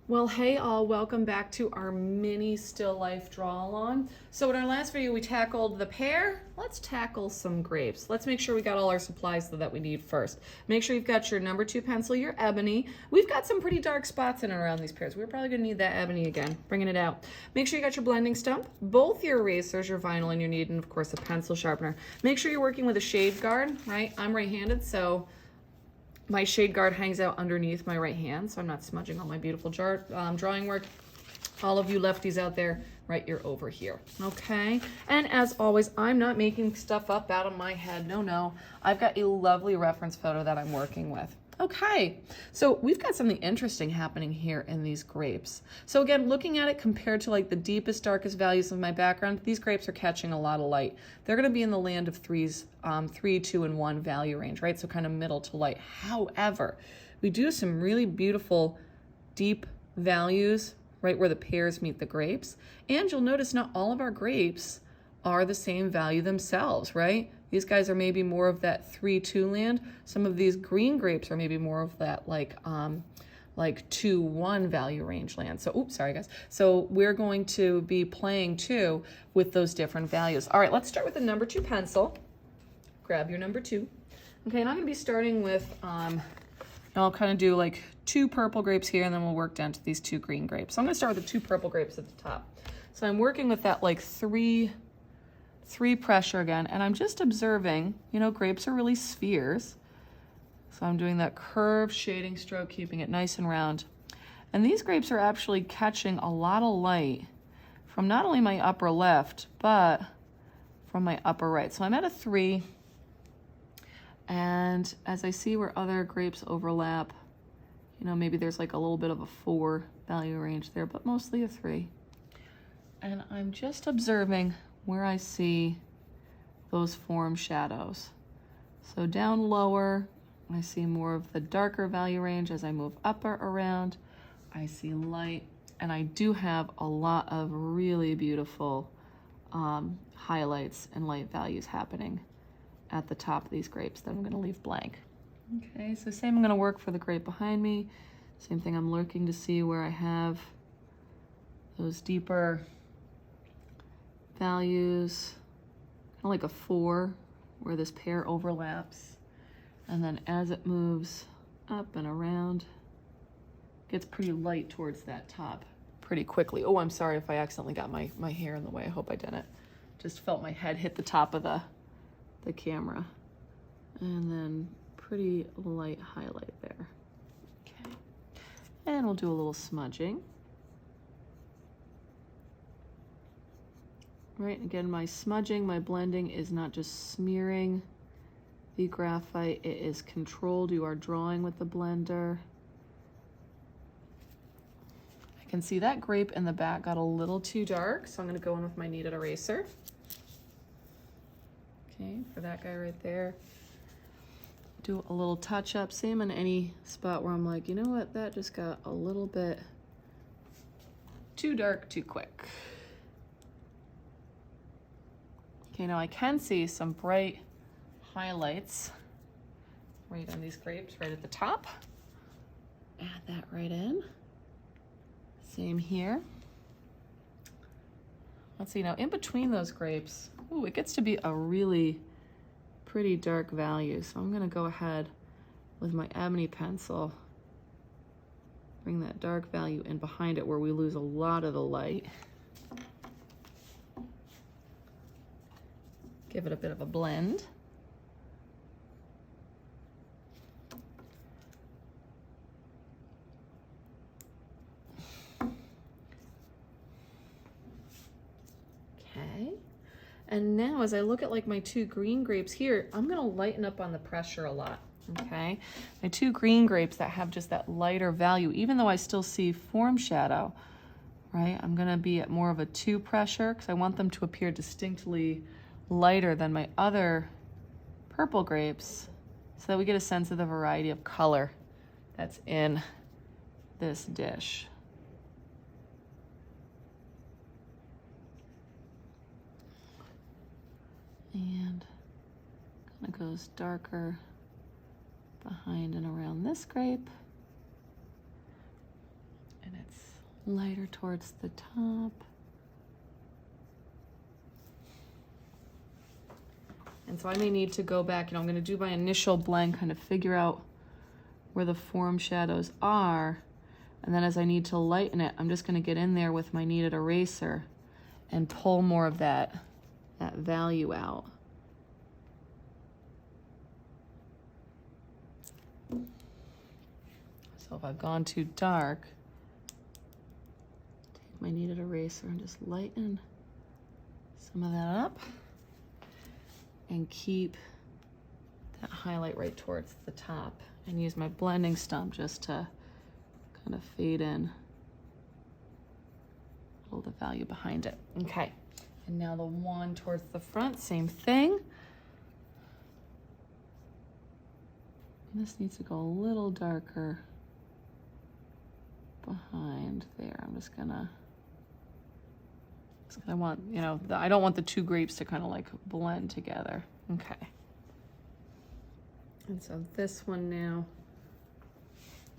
Well, hey all, welcome back to our mini still life draw along. So in our last video, we tackled the pear. Let's tackle some grapes. Let's make sure we got all our supplies that we need first. Make sure you've got your number 2 pencil, your ebony. We've got some pretty dark spots in and around these pears. We're probably gonna need that ebony again, bringing it out. Make sure you got your blending stump, both your erasers, your vinyl, and you need, and of course, a pencil sharpener. Make sure you're working with a shade guard, right? I'm right-handed, so my shade guard hangs out underneath my right hand, so I'm not smudging all my beautiful drawing work. All of you lefties out there, right, you're over here, okay? And as always, I'm not making stuff up out of my head. No. I've got a lovely reference photo that I'm working with. Okay, so we've got something interesting happening here in these grapes. So again, looking at it compared to like the deepest, darkest values of my background, these grapes are catching a lot of light. They're gonna be in the land of threes, 3, 2, and 1 value range, right? So kind of middle to light. However, we do some really beautiful deep values right where the pears meet the grapes. And you'll notice not all of our grapes are the same value themselves, right? These guys are maybe more of that 3-2 land. Some of these green grapes are maybe more of that like 2-1 value range land. So, oops, sorry guys. So we're going to be playing too with those different values. All right, let's start with the number 2 pencil. Grab your number 2. Okay, and I'm gonna be starting with, I'll kind of do like 2 purple grapes here, and then we'll work down to these 2 green grapes. So I'm gonna start with the 2 purple grapes at the top. So I'm working with that like 3 pressure again, and I'm just observing, you know, grapes are really spheres. So I'm doing that curved shading stroke, keeping it nice and round. And these grapes are actually catching a lot of light from not only my upper left, but from my upper right. So I'm at a 3. And as I see where other grapes overlap, you know, maybe there's like a little bit of a 4 value range there, but mostly a 3. And I'm just observing where I see those form shadows. So down lower, I see more of the darker value range. As I move upper around, I see light, and I do have a lot of really beautiful highlights and light values happening at the top of these grapes that I'm gonna leave blank. Okay, so same I'm gonna work for the grape behind me. Same thing, I'm looking to see where I have those deeper values, kind of like a 4 where this pear overlaps. And then as it moves up and around, gets pretty light towards that top pretty quickly. Oh, I'm sorry if I accidentally got my hair in the way. I hope I didn't. Just felt my head hit the top of the camera. And then pretty light highlight there. Okay. And we'll do a little smudging. Right, again, my smudging, my blending is not just smearing the graphite, it is controlled. You are drawing with the blender. I can see that grape in the back got a little too dark, so I'm gonna go in with my kneaded eraser. Okay, for that guy right there. Do a little touch up, same in any spot where I'm like, you know what, that just got a little bit too dark too quick. Okay, now I can see some bright highlights right on these grapes, right at the top. Add that right in. Same here. Let's see, now in between those grapes, ooh, it gets to be a really pretty dark value. So I'm gonna go ahead with my ebony pencil, bring that dark value in behind it where we lose a lot of the light. Give it a bit of a blend. Okay. And now as I look at like my 2 green grapes here, I'm gonna lighten up on the pressure a lot, okay? My 2 green grapes that have just that lighter value, even though I still see form shadow, right? I'm gonna be at more of a 2 pressure because I want them to appear distinctly lighter than my other purple grapes so that we get a sense of the variety of color that's in this dish. And kind of goes darker behind and around this grape. And it's lighter towards the top. And so I may need to go back, I'm gonna do my initial blend, kind of figure out where the form shadows are. And then as I need to lighten it, I'm just gonna get in there with my kneaded eraser and pull more of that value out. So if I've gone too dark, take my kneaded eraser and just lighten some of that up and keep that highlight right towards the top, and use my blending stump just to kind of fade in all the value behind it. Okay, and now the one towards the front, same thing. And this needs to go a little darker behind there. I'm just gonna I want, I don't want the two grapes to kind of like blend together. Okay. And so this one now,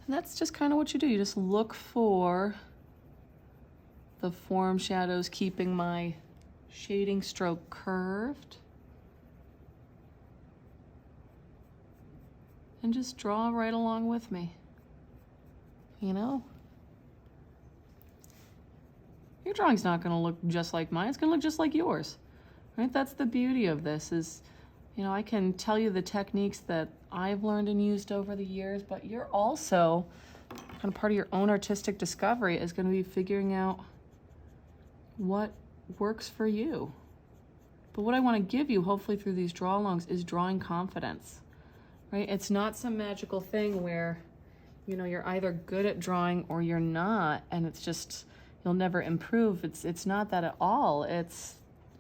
and that's just kind of what you do. You just look for the form shadows, keeping my shading stroke curved. And just draw right along with me, Your drawing's not gonna look just like mine, it's gonna look just like yours, right? That's the beauty of this is, I can tell you the techniques that I've learned and used over the years, but you're also, kind of part of your own artistic discovery is gonna be figuring out what works for you. But what I wanna give you, hopefully through these draw-alongs, is drawing confidence, right? It's not some magical thing where, you're either good at drawing or you're not, and it's just, you'll never improve. It's not that at all. It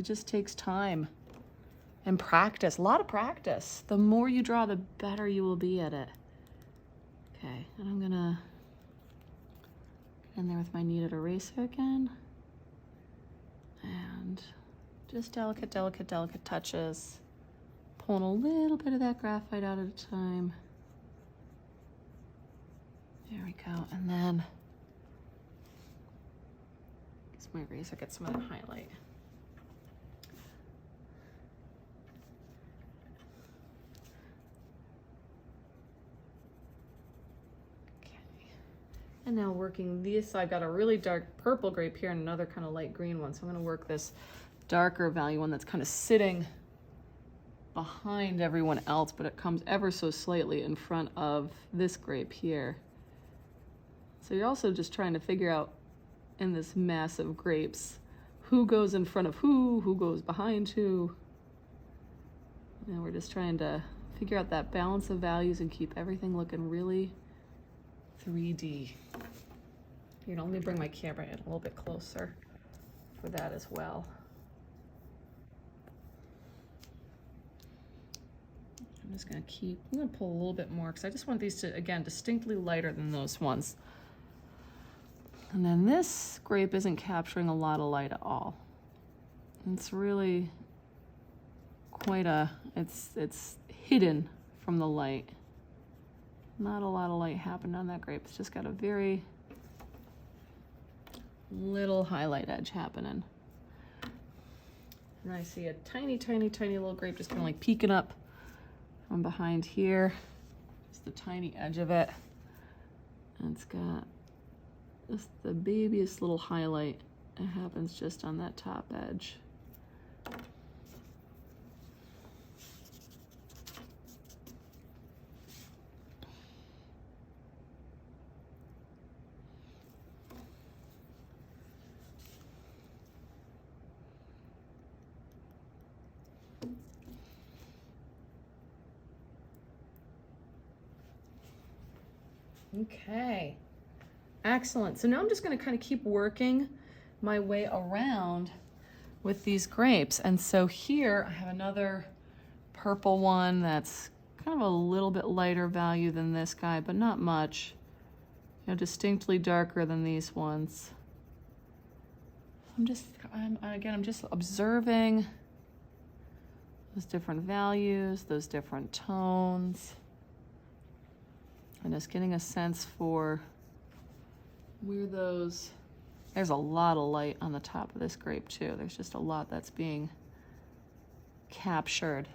just takes time and practice, a lot of practice. The more you draw, the better you will be at it. Okay, and I'm gonna get in there with my kneaded eraser again. And just delicate, delicate, delicate touches. Pulling a little bit of that graphite out at a time. There we go, and then my eraser, get some of that highlight. Okay. And now working this, I've got a really dark purple grape here and another kind of light green one. So I'm going to work this darker value one that's kind of sitting behind everyone else, but it comes ever so slightly in front of this grape here. So you're also just trying to figure out in this mass of grapes, who goes in front of who goes behind who. And we're just trying to figure out that balance of values and keep everything looking really 3D. Let me bring my camera in a little bit closer for that as well. I'm just gonna pull a little bit more because I just want these to, again, distinctly lighter than those ones. And then this grape isn't capturing a lot of light at all. It's really quite it's hidden from the light. Not a lot of light happened on that grape. It's just got a very little highlight edge happening. And I see a tiny, tiny, tiny little grape just kind of like peeking up from behind here. Just the tiny edge of it. And it's got just the babyest little highlight. It happens just on that top edge. Okay. Excellent. So now I'm just going to kind of keep working my way around with these grapes. And so here I have another purple one that's kind of a little bit lighter value than this guy, but not much. Distinctly darker than these ones. I'm just observing those different values, those different tones, and just getting a sense for where those There's a lot of light on the top of this grape too. There's just a lot that's being captured.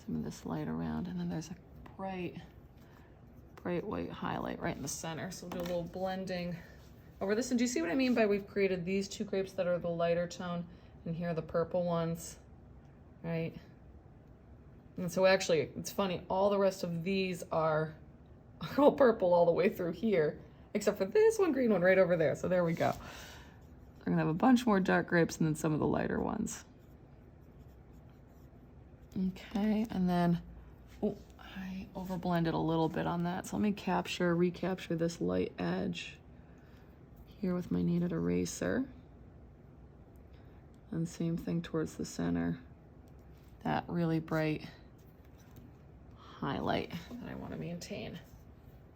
Some of this light around, and then there's a bright white highlight right in the center. So we'll do a little blending over this. And do you see what I mean by we've created these two grapes that are the lighter tone, and here are the purple ones, right? And so actually, it's funny, all the rest of these are all purple all the way through here, except for this one green one right over there. So there we go. We're gonna have a bunch more dark grapes and then some of the lighter ones. Okay, and then, oh, I overblended a little bit on that. So let me recapture this light edge here with my kneaded eraser. And same thing towards the center. That really bright highlight that I want to maintain.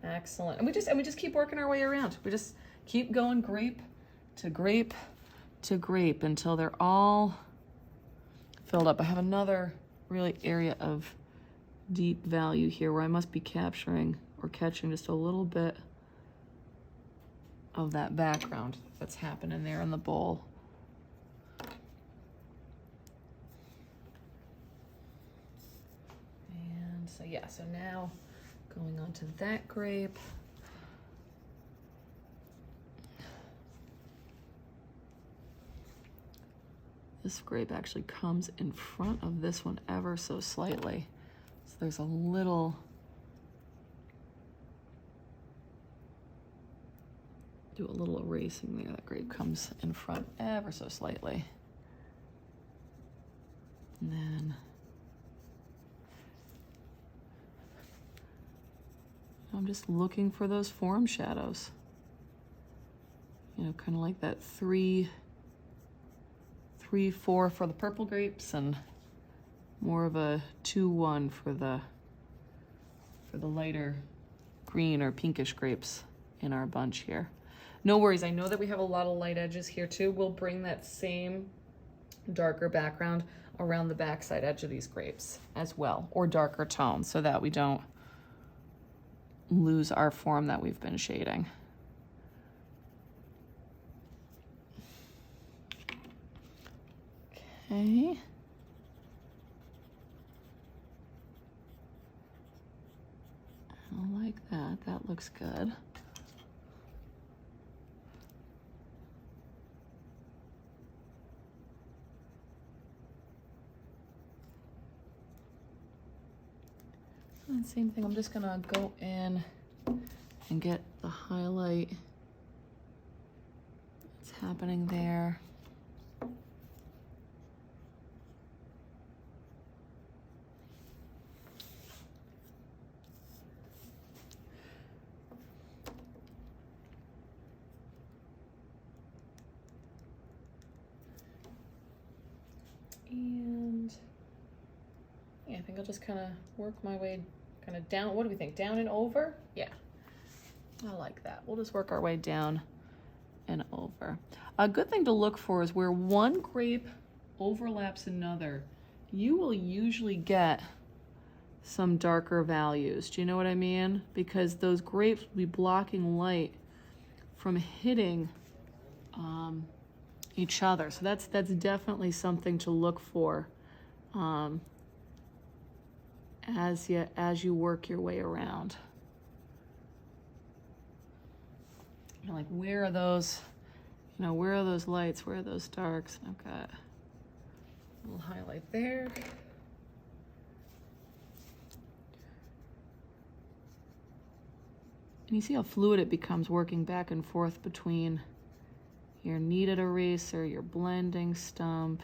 Excellent. And we just keep working our way around. We just keep going grape to grape to grape until they're all filled up. I have another really area of deep value here where I must be capturing or catching just a little bit of that background that's happening there in the bowl. And so yeah, so now going on to that grape. This grape actually comes in front of this one ever so slightly. So there's a little, do a little erasing there. That grape comes in front ever so slightly. And then I'm just looking for those form shadows. You know, kind of like that 3-4 for the purple grapes and more of a 2-1 for the lighter green or pinkish grapes in our bunch here. No worries, I know that we have a lot of light edges here too. We'll bring that same darker background around the backside edge of these grapes as well, or darker tone, so that we don't lose our form that we've been shading. Okay. I like that. That looks good. And same thing, I'm just gonna go in and get the highlight that's happening there. And yeah, I think I'll just kind of work my way kind of down. What do we think? Down and over? Yeah, I like that. We'll just work our way down and over. A good thing to look for is where one grape overlaps another, you will usually get some darker values. Do you know what I mean? Because those grapes will be blocking light from hitting each other. So that's definitely something to look for as you work your way around. You know, like where are those, you know, where are those lights? Where are those darks? I've got a little highlight there. And you see how fluid it becomes working back and forth between your kneaded eraser, your blending stump.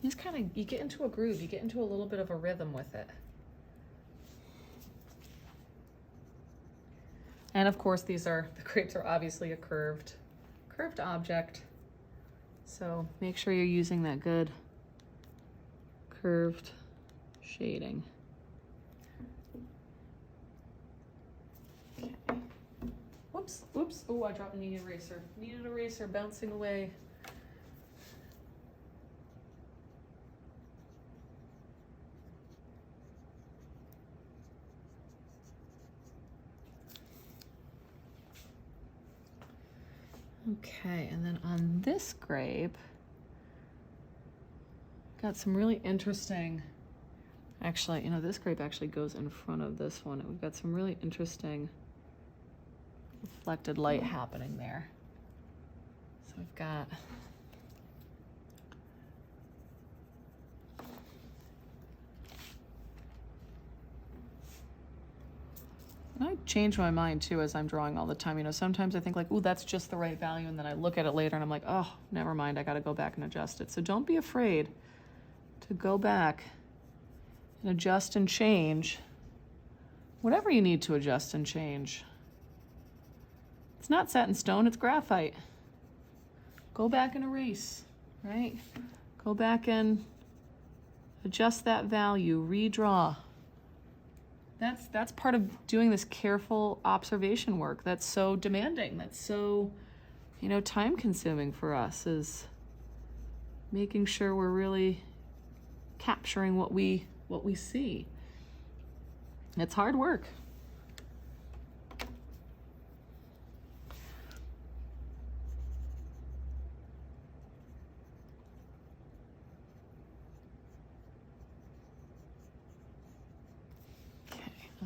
You just kind of, you get into a groove, you get into a little bit of a rhythm with it. And of course the grapes are obviously a curved object. So make sure you're using that good curved shading. Okay. Whoops, oh, I dropped a kneaded eraser. Kneaded eraser bouncing away. Okay, and then on this grape, got some really interesting, actually, you know, this grape actually goes in front of this one. We've got some really interesting reflected light happening there. So we've got I change my mind too as I'm drawing all the time. You know, sometimes I think like, ooh, that's just the right value. And then I look at it later and I'm like, oh, never mind. I got to go back and adjust it. So don't be afraid to go back and adjust and change whatever you need to adjust and change. It's not set in stone, it's graphite. Go back and erase, right? Go back and adjust that value, redraw. That's part of doing this careful observation work that's so demanding, that's so, you know, time consuming for us, is making sure we're really capturing what we see. It's hard work.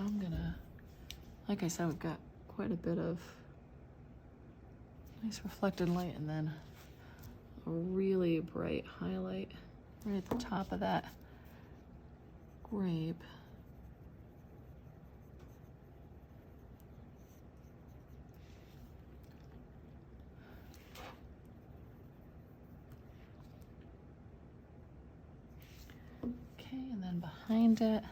I'm gonna, like I said, we've got quite a bit of nice reflected light and then a really bright highlight right at the top of that grape. Okay, and then behind it,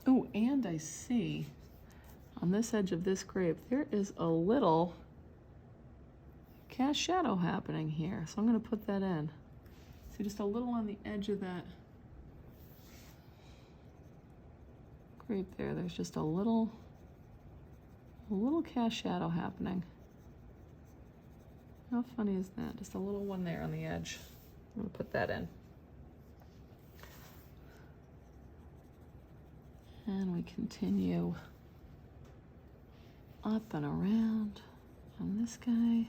oh, and I see on this edge of this grape, there is a little cast shadow happening here. So I'm gonna put that in. See, just a little on the edge of that grape there. There's just a little cast shadow happening. How funny is that? Just a little one there on the edge. I'm gonna put that in. And we continue up and around on this guy.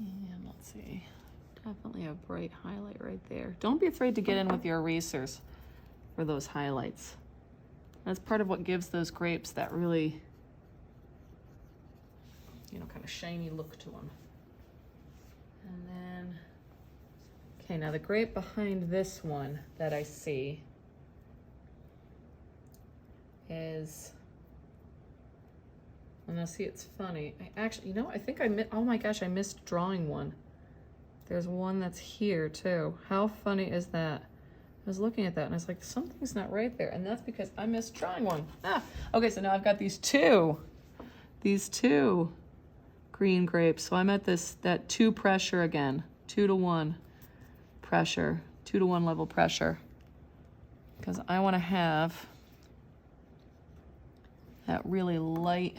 And let's see, definitely a bright highlight right there. Don't be afraid to get in with your erasers for those highlights. That's part of what gives those grapes that really, you know, kind of shiny look to them. And then, okay, now the grape behind this one that I see is, and now see, it's funny. I actually, you know, I think oh my gosh, I missed drawing one. There's one that's here too. How funny is that? I was looking at that and I was like, something's not right there. And that's because I missed drawing one. Ah, okay, so now I've got these two green grapes. So I'm at that 2 pressure again, 2-to-1 pressure, 2-to-1 level pressure. Because I want to have that really light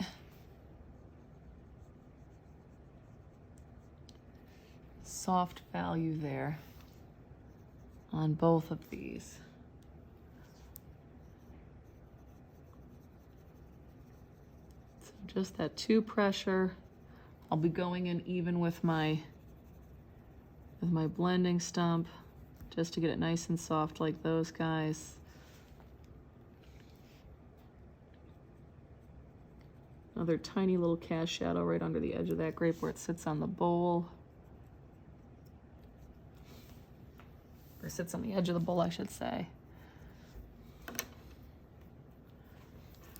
soft value there on both of these. So just that 2 pressure. I'll be going in even with my blending stump just to get it nice and soft like those guys. Another tiny little cast shadow right under the edge of that grape where it sits on the bowl. Or sits on the edge of the bowl, I should say.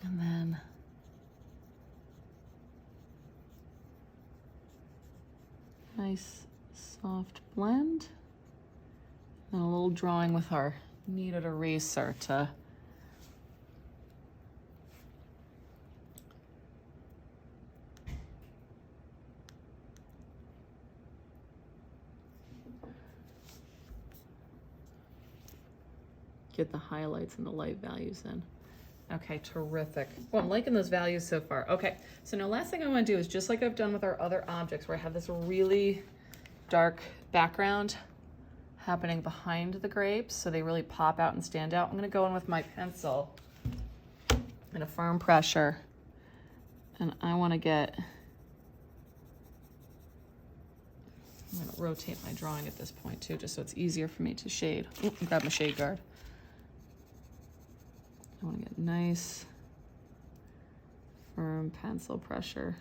And then nice soft blend. And a little drawing with our kneaded eraser to get the highlights and the light values in. Okay, terrific. Well, I'm liking those values so far. Okay, so now last thing I want to do is just like I've done with our other objects where I have this really dark background happening behind the grapes so they really pop out and stand out. I'm going to go in with my pencil and a firm pressure, and I want to get, I'm going to rotate my drawing at this point too, just so it's easier for me to shade. Ooh, grab my shade guard. I want to get nice, firm pencil pressure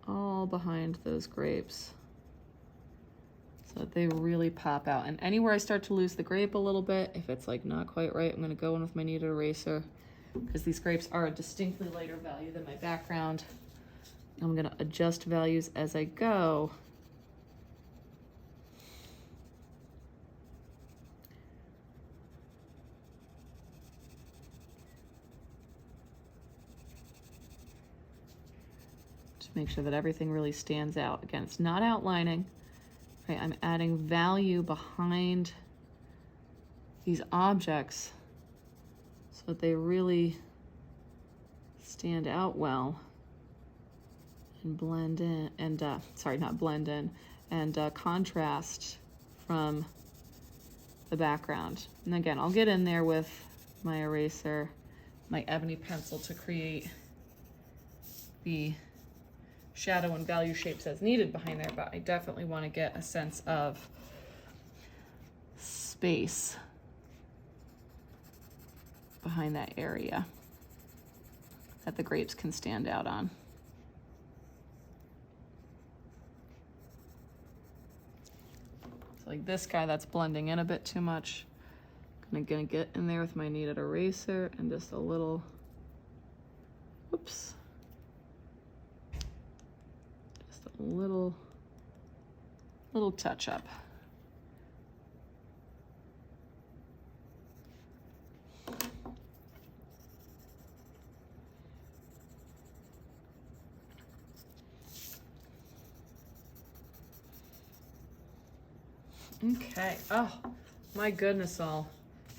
all behind those grapes so that they really pop out. And anywhere I start to lose the grape a little bit, if it's like not quite right, I'm going to go in with my kneaded eraser because these grapes are a distinctly lighter value than my background. I'm going to adjust values as I go. Make sure that everything really stands out. Again, it's not outlining, right? I'm adding value behind these objects so that they really stand out well and blend in, and sorry, not blend in, and contrast from the background. And again, I'll get in there with my eraser, my ebony pencil to create the shadow and value shapes as needed behind there, but I definitely want to get a sense of space behind that area that the grapes can stand out on. So like this guy that's blending in a bit too much, I'm gonna get in there with my kneaded eraser and just a little, whoops, little touch up. Okay, oh my goodness all.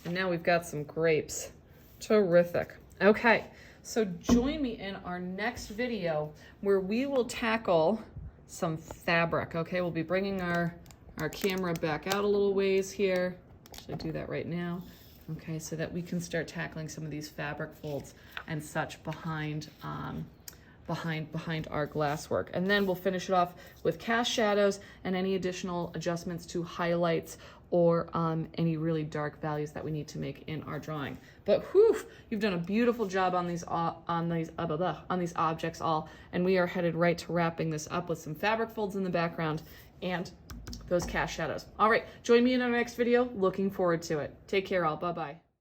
And now we've got some grapes. Terrific. Okay, so join me in our next video where we will tackle some fabric. Okay, we'll be bringing our camera back out a little ways here. Should I do that right now? Okay, so that we can start tackling some of these fabric folds and such behind behind our glasswork. And then we'll finish it off with cast shadows and any additional adjustments to highlights or any really dark values that we need to make in our drawing. But whew, you've done a beautiful job on these objects all, and we are headed right to wrapping this up with some fabric folds in the background and those cast shadows. All right, join me in our next video. Looking forward to it. Take care all. Bye-bye.